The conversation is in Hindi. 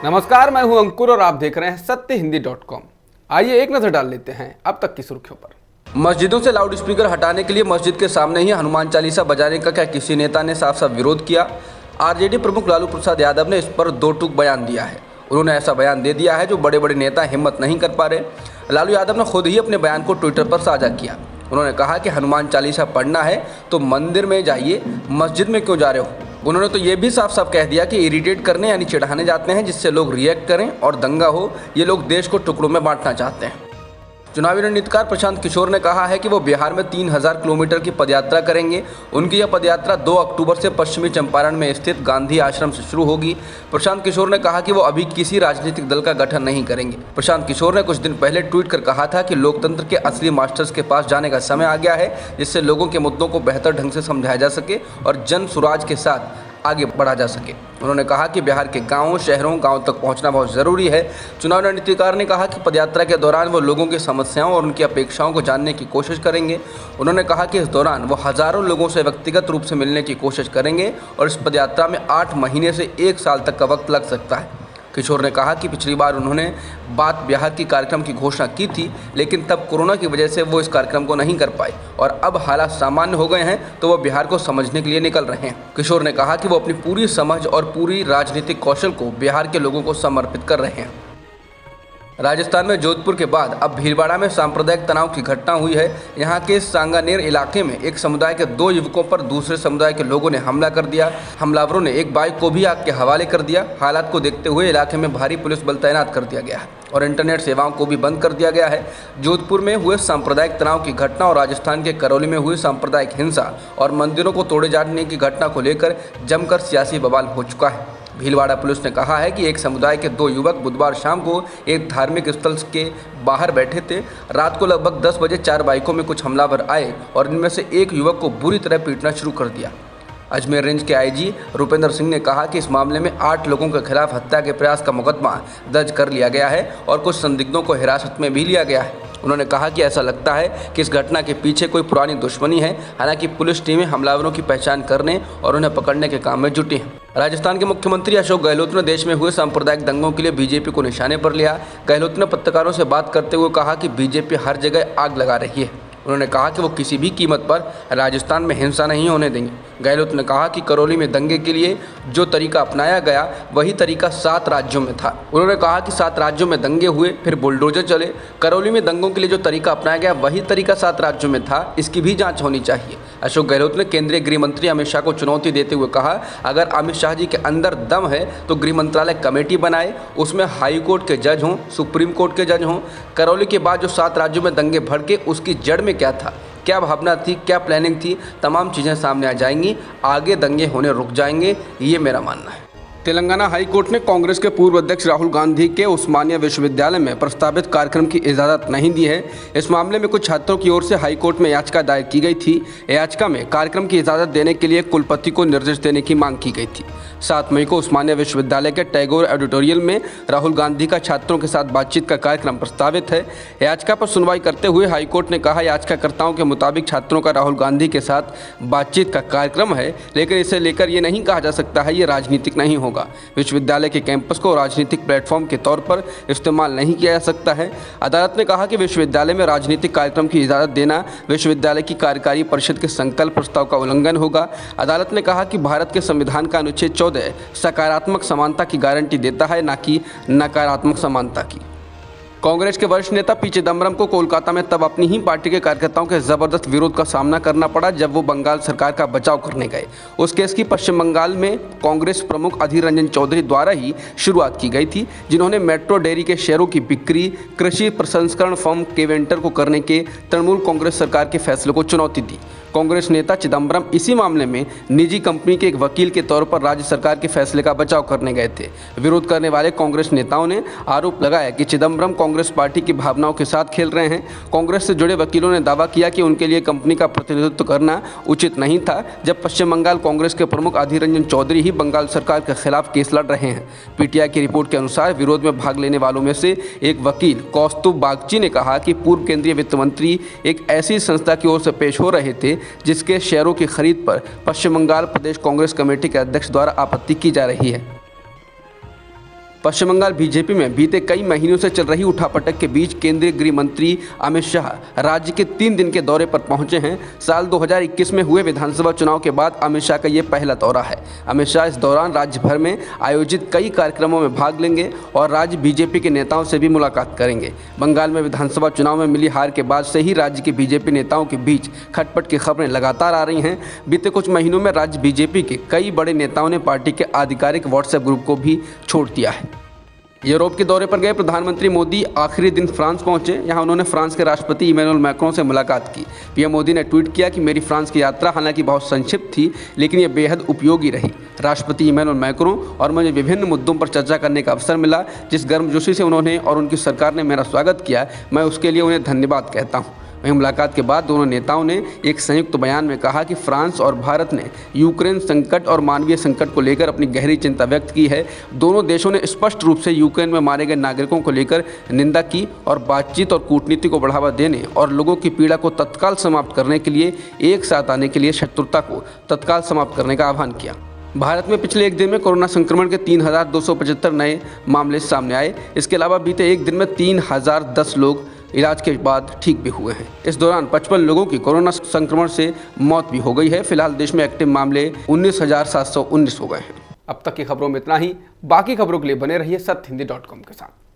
नमस्कार, मैं हूं अंकुर और आप देख रहे हैं सत्यहिंदी.com। आइए एक नजर डाल लेते हैं अब तक की सुर्खियों पर। मस्जिदों से लाउड स्पीकर हटाने के लिए मस्जिद के सामने ही हनुमान चालीसा बजाने का क्या किसी नेता ने साफ साफ विरोध किया? आरजेडी प्रमुख लालू प्रसाद यादव ने इस पर दो टूक बयान दिया है। उन्होंने ऐसा बयान दे दिया है जो बड़े बड़े नेता हिम्मत नहीं कर पा रहे। लालू यादव ने खुद ही अपने बयान को ट्विटर पर साझा किया। उन्होंने कहा कि हनुमान चालीसा पढ़ना है तो मंदिर में जाइए, मस्जिद में क्यों जा रहे हो। उन्होंने तो ये भी साफ साफ कह दिया कि इरिटेट करने यानी चिढ़ाने जाते हैं जिससे लोग रिएक्ट करें और दंगा हो। ये लोग देश को टुकड़ों में बांटना चाहते हैं। चुनावी रणनीतिकार प्रशांत किशोर ने कहा है कि वो बिहार में 3000 किलोमीटर की पदयात्रा करेंगे। उनकी यह पदयात्रा 2 अक्टूबर से पश्चिमी चंपारण में स्थित गांधी आश्रम से शुरू होगी। प्रशांत किशोर ने कहा कि वो अभी किसी राजनीतिक दल का गठन नहीं करेंगे। प्रशांत किशोर ने कुछ दिन पहले ट्वीट कर कहा था कि लोकतंत्र के असली मास्टर्स के पास जाने का समय आ गया है, जिससे लोगों के मुद्दों को बेहतर ढंग से समझाया जा सके और जन सुराज के साथ आगे बढ़ा जा सके। उन्होंने कहा कि बिहार के गांवों, शहरों, गांव तक पहुंचना बहुत ज़रूरी है। चुनाव रणनीतिकार ने कहा कि पदयात्रा के दौरान वो लोगों की समस्याओं और उनकी अपेक्षाओं को जानने की कोशिश करेंगे। उन्होंने कहा कि इस दौरान वो हज़ारों लोगों से व्यक्तिगत रूप से मिलने की कोशिश करेंगे और इस पदयात्रा में 8 महीने से 1 साल तक का वक्त लग सकता है। किशोर ने कहा कि पिछली बार उन्होंने बात बिहार की कार्यक्रम की घोषणा की थी, लेकिन तब कोरोना की वजह से वो इस कार्यक्रम को नहीं कर पाए और अब हालात सामान्य हो गए हैं तो वो बिहार को समझने के लिए निकल रहे हैं। किशोर ने कहा कि वो अपनी पूरी समझ और पूरी राजनीतिक कौशल को बिहार के लोगों को समर्पित कर रहे हैं। राजस्थान में जोधपुर के बाद अब भीलवाड़ा में सांप्रदायिक तनाव की घटना हुई है। यहाँ के सांगानेर इलाके में एक समुदाय के 2 युवकों पर दूसरे समुदाय के लोगों ने हमला कर दिया। हमलावरों ने एक बाइक को भी आग के हवाले कर दिया। हालात को देखते हुए इलाके में भारी पुलिस बल तैनात कर दिया गया है और इंटरनेट सेवाओं को भी बंद कर दिया गया है। जोधपुर में हुए सांप्रदायिक तनाव की घटना और राजस्थान के करौली में हुई सांप्रदायिक हिंसा और मंदिरों को तोड़े जाने की घटना को लेकर जमकर सियासी बवाल हो चुका है। भीलवाड़ा पुलिस ने कहा है कि एक समुदाय के 2 युवक बुधवार शाम को एक धार्मिक स्थल के बाहर बैठे थे। रात को लगभग 10 बजे 4 बाइकों में कुछ हमलावर आए और इनमें से एक युवक को बुरी तरह पीटना शुरू कर दिया। अजमेर रेंज के आईजी रुपेंद्र सिंह ने कहा कि इस मामले में 8 लोगों के खिलाफ हत्या के प्रयास का मुकदमा दर्ज कर लिया गया है और कुछ संदिग्धों को हिरासत में भी लिया गया है। उन्होंने कहा कि ऐसा लगता है कि इस घटना के पीछे कोई पुरानी दुश्मनी है। हालांकि पुलिस टीमें हमलावरों की पहचान करने और उन्हें पकड़ने के काम में जुटी हैं। राजस्थान के मुख्यमंत्री अशोक गहलोत ने देश में हुए सांप्रदायिक दंगों के लिए बीजेपी को निशाने पर लिया। गहलोत ने पत्रकारों से बात करते हुए कहा कि बीजेपी हर जगह आग लगा रही है। उन्होंने कहा कि वो किसी भी कीमत पर राजस्थान में हिंसा नहीं होने देंगे। गहलोत ने कहा कि करौली में दंगे के लिए जो तरीका अपनाया गया वही तरीका 7 राज्यों में था। उन्होंने कहा कि 7 राज्यों में दंगे हुए, फिर बुलडोजर चले। करौली में दंगों के लिए जो तरीका अपनाया गया वही तरीका 7 राज्यों में था। इसकी भी जांच होनी चाहिए। अशोक गहलोत ने केंद्रीय गृह मंत्री अमित शाह को चुनौती देते हुए कहा, अगर अमित शाह जी के अंदर दम है तो गृह मंत्रालय कमेटी बनाए, उसमें हाई कोर्ट के जज हों, सुप्रीम कोर्ट के जज हों। करौली के बाद जो 7 राज्यों में दंगे भड़के उसकी जड़ में क्या था, क्या भावना थी, क्या प्लानिंग थी, तमाम चीज़ें सामने आ जाएंगी। आगे दंगे होने रुक जाएंगे, ये मेरा मानना है। तेलंगाना हाई कोर्ट ने कांग्रेस के पूर्व अध्यक्ष राहुल गांधी के उस्मानिया विश्वविद्यालय में प्रस्तावित कार्यक्रम की इजाज़त नहीं दी है। इस मामले में कुछ छात्रों की ओर से हाई कोर्ट में याचिका दायर की गई थी। याचिका में कार्यक्रम की इजाज़त देने के लिए कुलपति को निर्देश देने की मांग की गई थी। 7 मई को उस्मानिया विश्वविद्यालय के टैगोर ऑडिटोरियम में राहुल गांधी का छात्रों के साथ बातचीत का कार्यक्रम प्रस्तावित है। याचिका पर सुनवाई करते हुए हाईकोर्ट ने कहा, याचिकाकर्ताओं के मुताबिक छात्रों का राहुल गांधी के साथ बातचीत का कार्यक्रम है, लेकिन इसे लेकर ये नहीं कहा जा सकता है ये राजनीतिक नहीं होगा। विश्वविद्यालय के कैंपस को राजनीतिक प्लेटफॉर्म के तौर पर इस्तेमाल नहीं किया जा सकता है। अदालत ने कहा कि विश्वविद्यालय में राजनीतिक कार्यक्रम की इजाज़त देना विश्वविद्यालय की कार्यकारी परिषद के संकल्प प्रस्ताव का उल्लंघन होगा। अदालत ने कहा कि भारत के संविधान का अनुच्छेद 14 सकारात्मक समानता की गारंटी देता है, न कि नकारात्मक समानता की। कांग्रेस के वरिष्ठ नेता पी चिदम्बरम को कोलकाता में तब अपनी ही पार्टी के कार्यकर्ताओं के जबरदस्त विरोध का सामना करना पड़ा जब वो बंगाल सरकार का बचाव करने गए। उस केस की पश्चिम बंगाल में कांग्रेस प्रमुख अधीर रंजन चौधरी द्वारा ही शुरुआत की गई थी, जिन्होंने मेट्रो डेयरी के शेयरों की बिक्री कृषि प्रसंस्करण फर्म केवेंटर को करने के तृणमूल कांग्रेस सरकार के फैसले को चुनौती दी। कांग्रेस नेता चिदम्बरम इसी मामले में निजी कंपनी के एक वकील के तौर पर राज्य सरकार के फैसले का बचाव करने गए थे। विरोध करने वाले कांग्रेस नेताओं ने आरोप लगाया कि चिदम्बरम कांग्रेस पार्टी की भावनाओं के साथ खेल रहे हैं। कांग्रेस से जुड़े वकीलों ने दावा किया कि उनके लिए कंपनी का प्रतिनिधित्व करना उचित नहीं था, जब पश्चिम बंगाल कांग्रेस के प्रमुख अधीर रंजन चौधरी ही बंगाल सरकार के खिलाफ केस लड़ रहे हैं। पीटीआई की रिपोर्ट के अनुसार विरोध में भाग लेने वालों में से एक वकील कौस्तुभ बागची ने कहा कि पूर्व केंद्रीय वित्त मंत्री एक ऐसी संस्था की ओर से पेश हो रहे थे जिसके शेयरों की खरीद पर पश्चिम बंगाल प्रदेश कांग्रेस कमेटी के अध्यक्ष द्वारा आपत्ति की जा रही है। पश्चिम बंगाल बीजेपी में बीते कई महीनों से चल रही उठापटक के बीच केंद्रीय गृह मंत्री अमित शाह राज्य के 3 दिन के दौरे पर पहुंचे हैं। साल 2021 में हुए विधानसभा चुनाव के बाद अमित शाह का ये पहला दौरा है। अमित शाह इस दौरान राज्य भर में आयोजित कई कार्यक्रमों में भाग लेंगे और राज्य बीजेपी के नेताओं से भी मुलाकात करेंगे। बंगाल में विधानसभा चुनाव में मिली हार के बाद से ही राज्य के बीजेपी नेताओं के बीच खटपट की खबरें लगातार आ रही हैं। बीते कुछ महीनों में राज्य बीजेपी के कई बड़े नेताओं ने पार्टी के आधिकारिक व्हाट्सएप ग्रुप को भी छोड़ दिया है। यूरोप के दौरे पर गए प्रधानमंत्री मोदी आखिरी दिन फ्रांस पहुंचे। यहां उन्होंने फ्रांस के राष्ट्रपति इमैनुअल मैक्रों से मुलाकात की। पीएम मोदी ने ट्वीट किया कि मेरी फ्रांस की यात्रा हालांकि बहुत संक्षिप्त थी, लेकिन यह बेहद उपयोगी रही। राष्ट्रपति इमैनुअल मैक्रों और मुझे विभिन्न मुद्दों पर चर्चा करने का अवसर मिला। जिस गर्मजोशी से उन्होंने और उनकी सरकार ने मेरा स्वागत किया, मैं उसके लिए उन्हें धन्यवाद कहता हूँ। वहीं मुलाकात के बाद दोनों नेताओं ने एक संयुक्त बयान में कहा कि फ्रांस और भारत ने यूक्रेन संकट और मानवीय संकट को लेकर अपनी गहरी चिंता व्यक्त की है। दोनों देशों ने स्पष्ट रूप से यूक्रेन में मारे गए नागरिकों को लेकर निंदा की और बातचीत और कूटनीति को बढ़ावा देने और लोगों की पीड़ा को तत्काल समाप्त करने के लिए एक साथ आने के लिए शत्रुता को तत्काल समाप्त करने का आह्वान किया। भारत में पिछले एक दिन में कोरोना संक्रमण के 3,275 नए मामले सामने आए। इसके अलावा बीते एक दिन में 3,010 लोग इलाज के बाद ठीक भी हुए हैं। इस दौरान 55 लोगों की कोरोना संक्रमण से मौत भी हो गई है। फिलहाल देश में एक्टिव मामले 19,719 हो गए हैं। अब तक की खबरों में इतना ही। बाकी खबरों के लिए बने रहिए सत्यहिंदी.com के साथ।